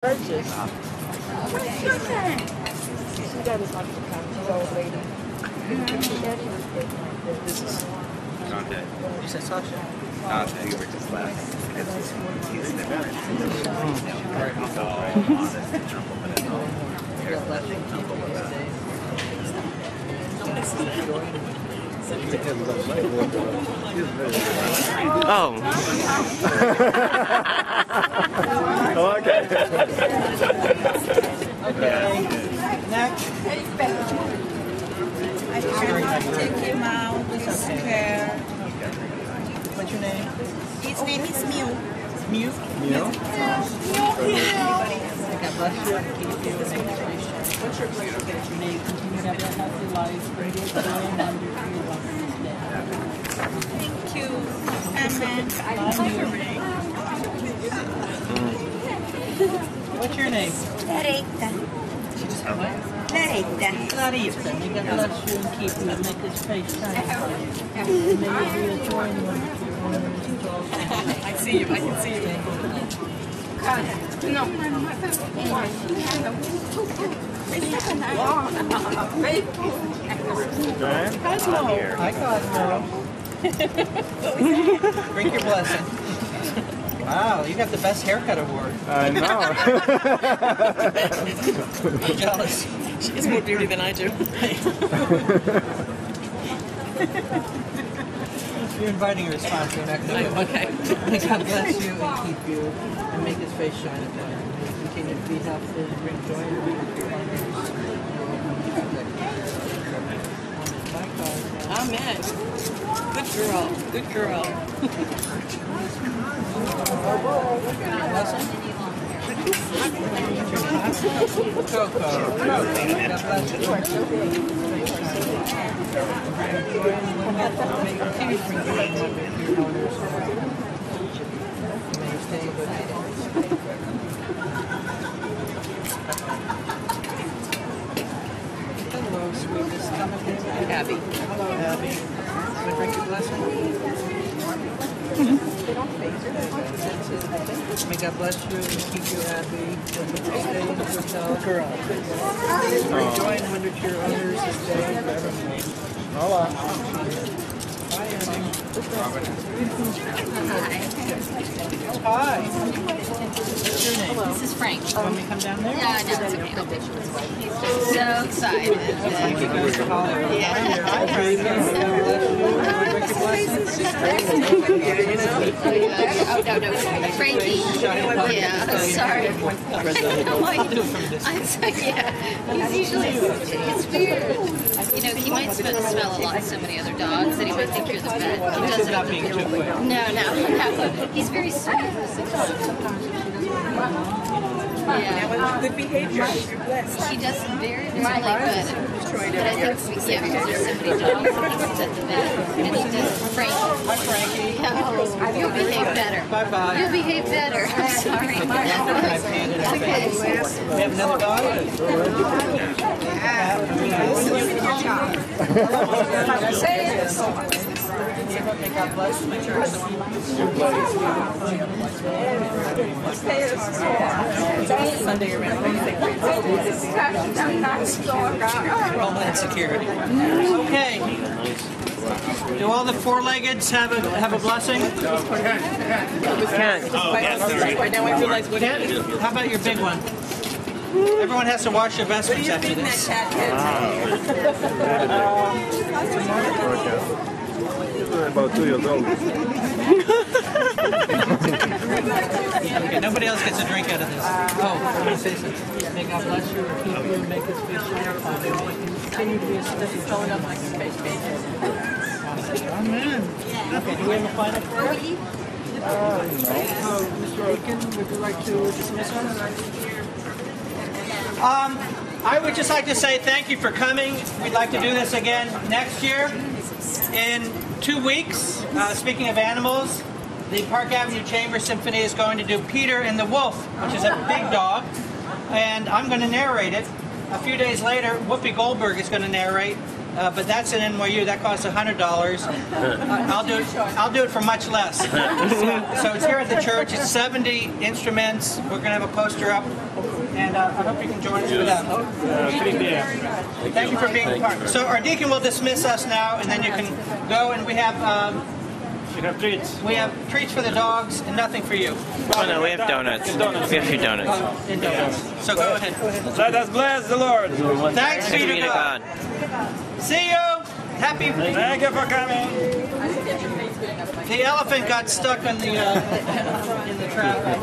Purchase. She got his hospitality. She's an old lady. This is Dante. You said Sasha? Dante, you were just laughing. He's the guy. Oh. Okay. Okay. Next. I take him out, he's scared. What's your name? His name is Mew. Mew? Mew? God bless you. Keep you in education. What's your prayer that you may continue to have a healthy life, bring it joy and wonder to your love this day. Thank you. Amen. What's your name? Clarita. Clarita. Clarita. May God bless you and keep you and make His face shine upon you. And may you be a joy and wonder to your owners and joy. I see you. I can see you. No. Hi, Cosmo. Drink your blessing. Wow, you got the best haircut award. I know. I'm jealous. She has more beauty than I do. You're inviting a response to an accident. Okay. May God bless you and keep you and make His face shine upon you. May you continue to be healthy and bring joy and peace to others. Amen. Good girl. Good girl. Coco. God bless you. May you continue to bring joy and wonder to your owners. May you stay in good health. Hello, sweetest. Come up here. Abby. Hello, Abby. Want to drink your blessing? May God bless you and keep you happy. Stay in good health. Girl. Bring joy and wonder to your owners this day and forevermore. Hola. Hi, Abby. Hi. Hi. What's your name? This is Frank. Want me to come down there? Yeah, no, it's okay. He's so excited. Thank you guys for calling. Hi, Frank. God bless you. Drink your blessing. Oh, no. Frankie. Yeah, sorry. I'm sorry, yeah. He's usually, it's weird. You know, he might smell a lot of so many other dogs that he might think you're the vet. He This is doesn't. not being too quick. No. He's very sweet. Yeah. Good behavior. You're blessed. He does very, very good. But I think, yeah, because there's so many dogs, he thinks at the vet. And he does Frankie. Hi, Frankie. Oh, you'll behave better. Bye-bye. You'll behave better. I'm sorry. Okay. We have another dog? May God bless Sunday around Homeland Security. Okay. Do all the four-leggeds have a blessing? Right now I realize what it is. How about your big one? Everyone has to wash their vestments after this. About 2 years old. Okay, nobody else gets a drink out of this. Oh, let me say something. May God bless you and keep you and make His face shine upon you. May you continue to be a steady showing up like your face page. Amen. Okay, do we have a final prayer? No. Mr. Aiken, would you like to dismiss us? I would just like to say thank you for coming. We'd like to do this again next year. In 2 weeks, speaking of animals, the Park Avenue Chamber Symphony is going to do Peter and the Wolf, which is a big dog, and I'm going to narrate it. A few days later, Whoopi Goldberg is going to narrate, but that's an NYU. That costs $100. I'll do it for much less. So it's here at the church. It's 70 instruments. We're going to have a poster up, and I hope you can join us for that. 3 p.m. Thank you for being part. So our deacon will dismiss us now, and then you can go. And we have treats. we have treats for the dogs and nothing for you. Oh no, we have donuts. We have a few donuts. And donuts. So go ahead. Let us bless the Lord. Thanks be to God. See you. Happy. Thank you for coming. The elephant got stuck on the in the traffic.